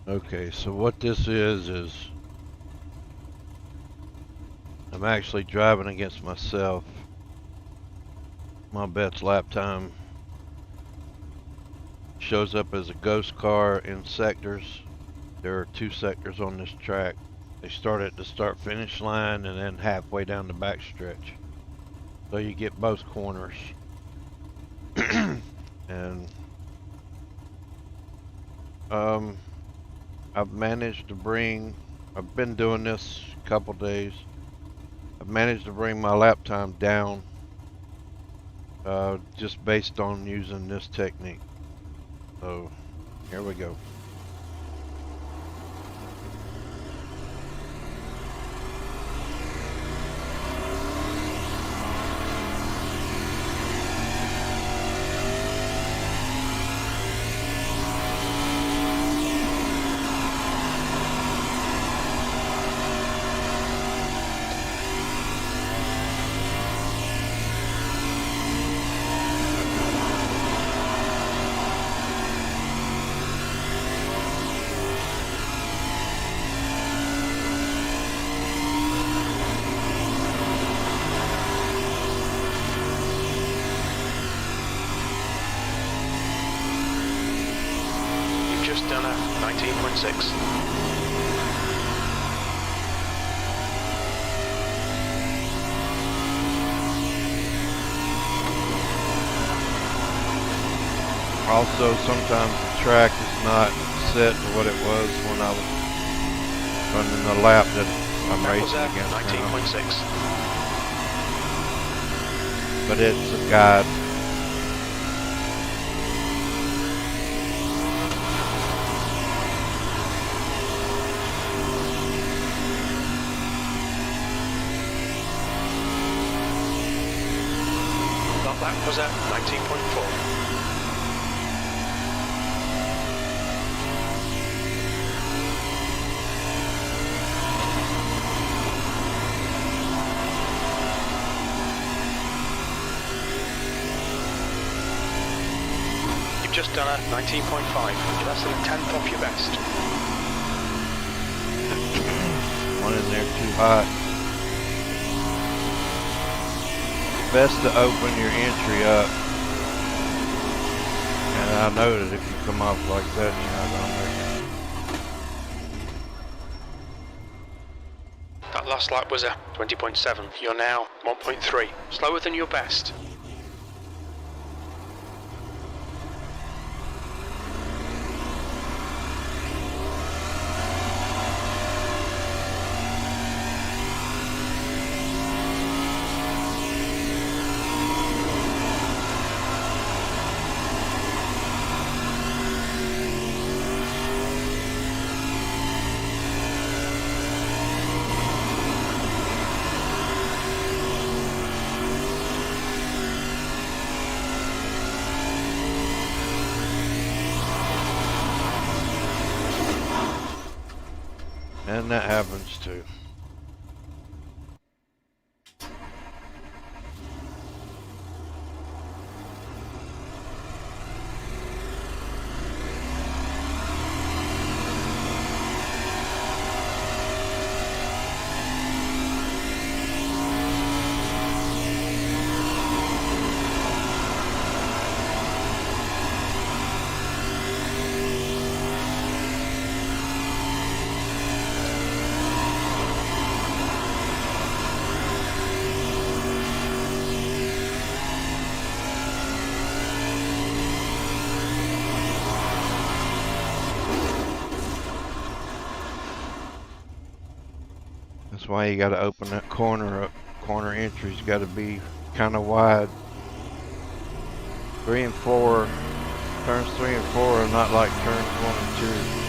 Okay, so what this is I'm actually driving against myself. My best lap time shows up as a ghost car in sectors. There are 2 sectors on this track. They start at the start finish line and then halfway down the back stretch. So you get both corners. And um, I've been doing this a couple days. I've managed to bring my lap time down just based on using this technique. So here we go. Just done a 19.6. Also, sometimes the track is not set to what it was when I was running the lap that I'm racing against 19.6. But it's a guide. That was at 19.4. You've just done a 19.5. You're less than a tenth off your best. One in there too hot. Best to open your entry up. And I know that if you come off like that, you're not gonna make it. That last lap was a 20.7. You're now 1.3. Slower than your best. And that happens too. That's why you got to open that corner up. Corner entry's got to be kind of wide. 3 and 4, turns 3 and 4 are not like turns 1 and 2.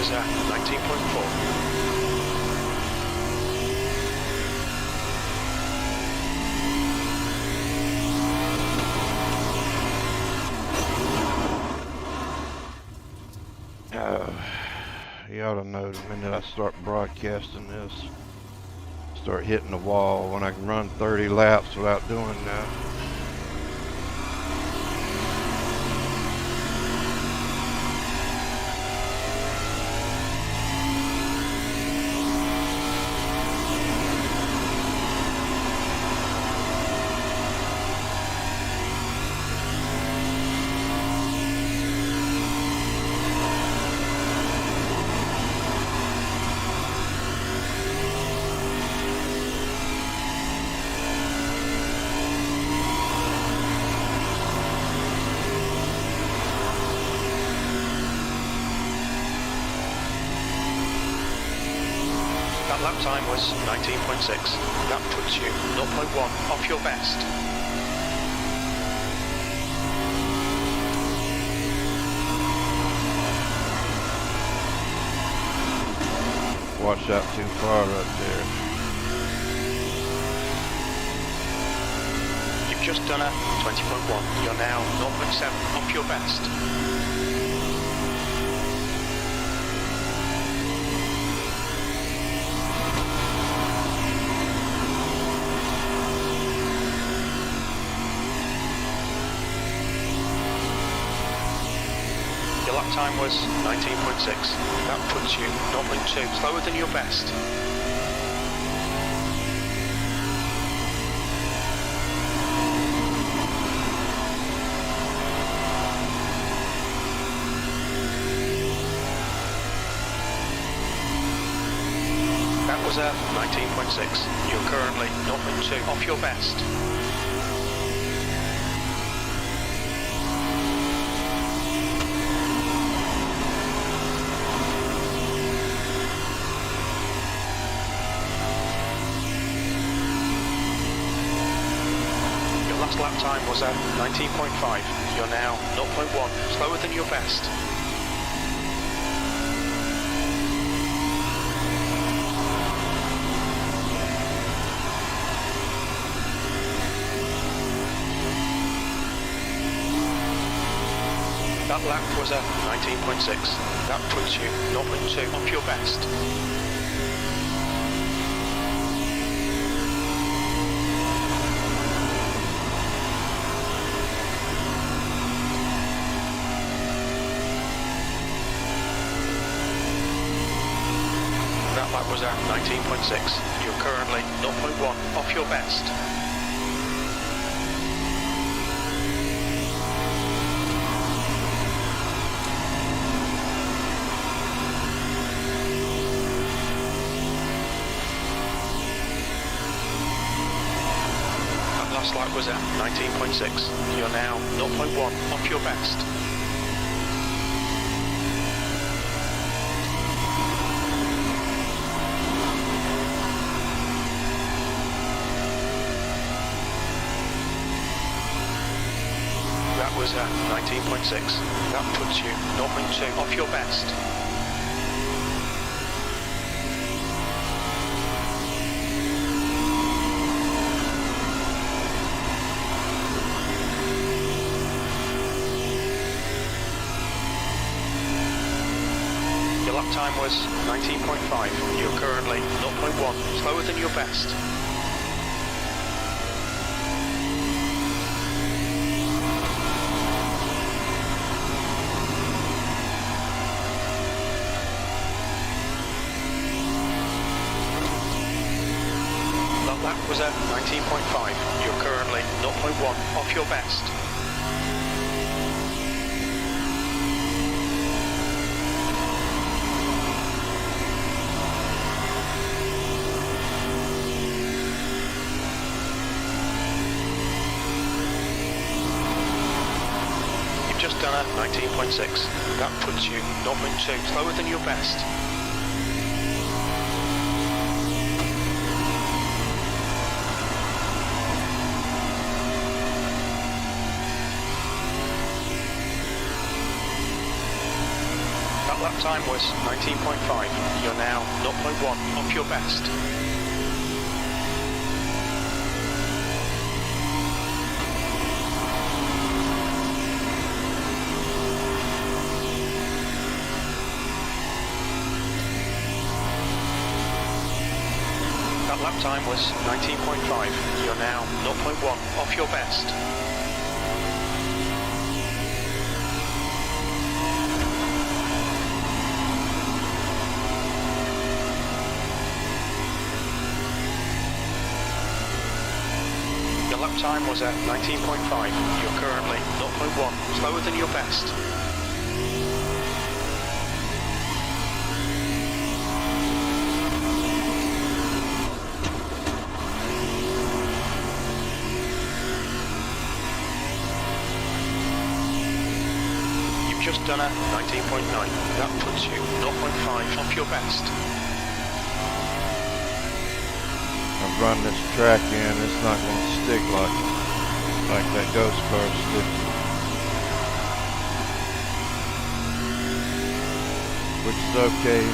was 19.4. You ought to know the minute I start broadcasting this, start hitting the wall when I can run 30 laps without doing that. That lap time was 19.6. That puts you 0.1 off your best. Watch out too far right there. You've just done a 20.1. You're now 0.7 off your best. Your lap time was 19.6. That puts you 0.2 slower than your best. That was a 19.6. You're currently 0.2 off your best. Last lap time was at 19.5. You're now 0.1 slower than your best. That lap was at 19.6. That puts you 0.2 off your best. That lap was at 19.6. You're currently 0.1 off your best. That last lap was at 19.6. You're now 0.1 off your best. That was at 19.6. That puts you 0.2 off your best. Your lap time was 19.5. You're currently 0.1 slower than your best. That was at 19.5. You're currently 0.1 off your best. You've just done a 19.6. That puts you 0.2 slower than your best. That lap time was 19.5. You're now 0.1 off your best. That lap time was 19.5. You're now 0.1 off your best. Your lap time was at 19.5. You're currently 0.1 slower than your best. Just done a 19.9. That puts you 0.5 off your best. I've run this track in, it's not going to stick like that ghost car sticks. Which is okay.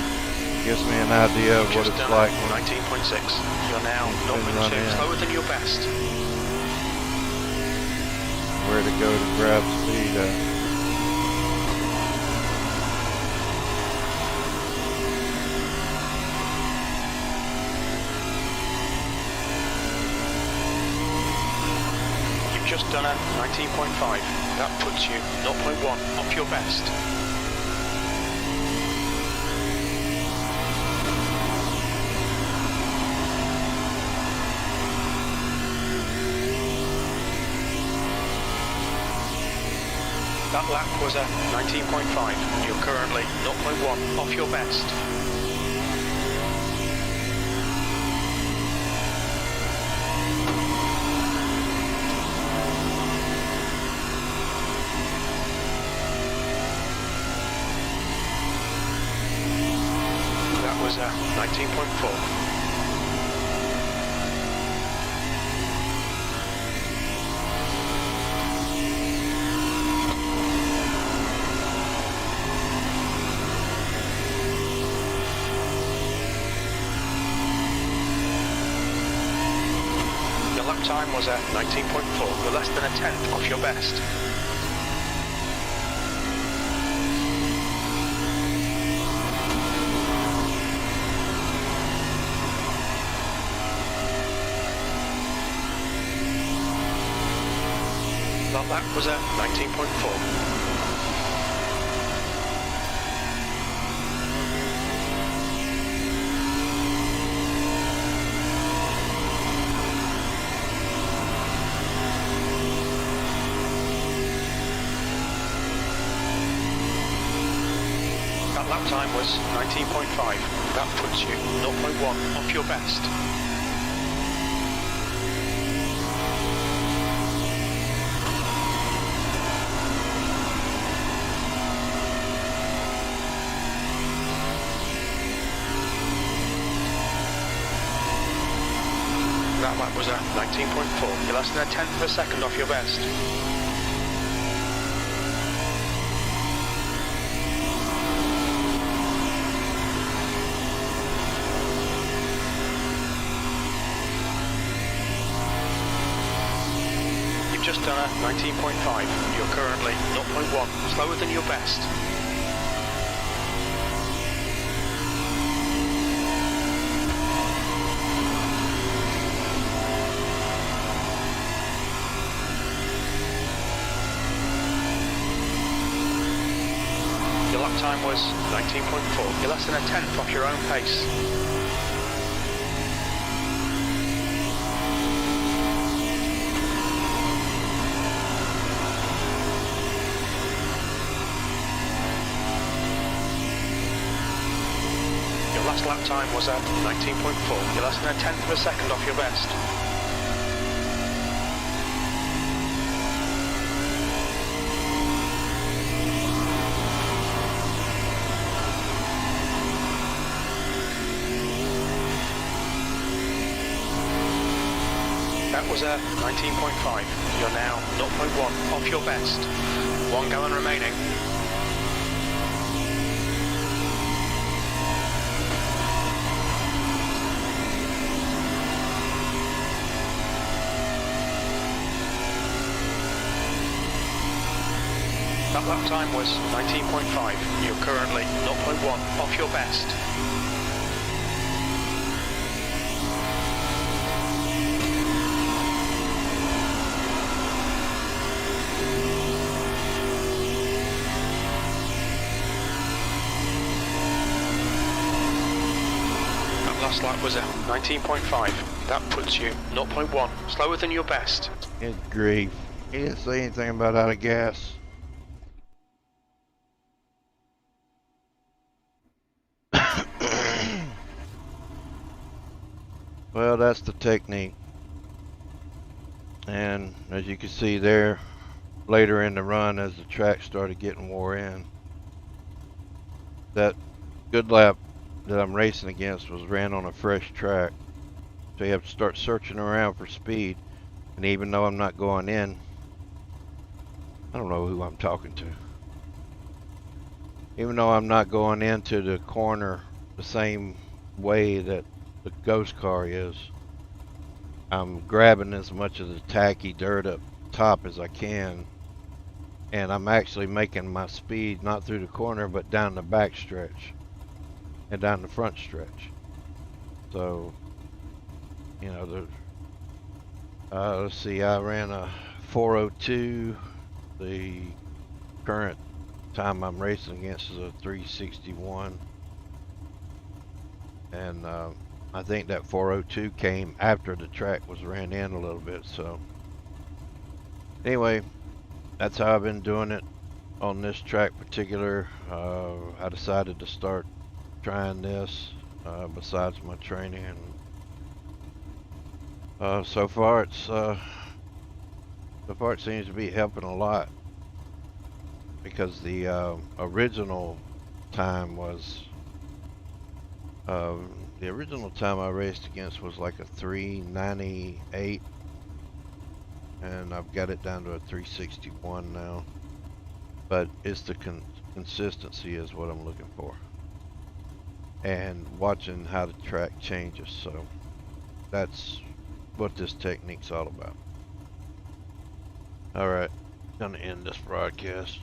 Gives me an idea of what it's like when 19.6. You're now 0.2 slower than your best. Where to go to grab speed at. Just done a 19.5. That puts you 0.1 off your best. That lap was a 19.5. You're currently 0.1 off your best. Was 19.4. Your lap time was at 19.4. You're less than a tenth off your best. That was at 19.4. That lap time was 19.5. That puts you 0.1 off your best. That lap was at 19.4. You're less than a tenth of a second off your best. You've just done a 19.5. You're currently 0.1 slower than your best. Your lap time was 19.4. You're less than a tenth off your own pace. Your last lap time was at 19.4. You're less than a tenth of a second off your best. That was a 19.5. You're now 0.1 off your best. 1 gallon remaining. That lap time was 19.5. You're currently 0.1 off your best. That last lap was a 19.5. That puts you 0.1 slower than your best. Good grief. He didn't say anything about out of gas. Well, that's the technique. And as you can see there, later in the run as the track started getting wore in, that good lap that I'm racing against was ran on a fresh track. So you have to start searching around for speed. And even though I'm not going in, I don't know who I'm talking to. Even though I'm not going into the corner the same way that the ghost car is, I'm grabbing as much of the tacky dirt up top as I can, and I'm actually making my speed not through the corner but down the back stretch and down the front stretch. So, you know, let's see, I ran a 402. The current time I'm racing against is a 361, and I think that 402 came after the track was ran in a little bit. So anyway, that's how I've been doing it on this track particular. I decided to start trying this besides my training, and so far it seems to be helping a lot, because the original time was the original time I raced against was like a 398, and I've got it down to a 361 now. But it's the consistency is what I'm looking for, and watching how the track changes. So that's what this technique's all about. All right, gonna end this broadcast.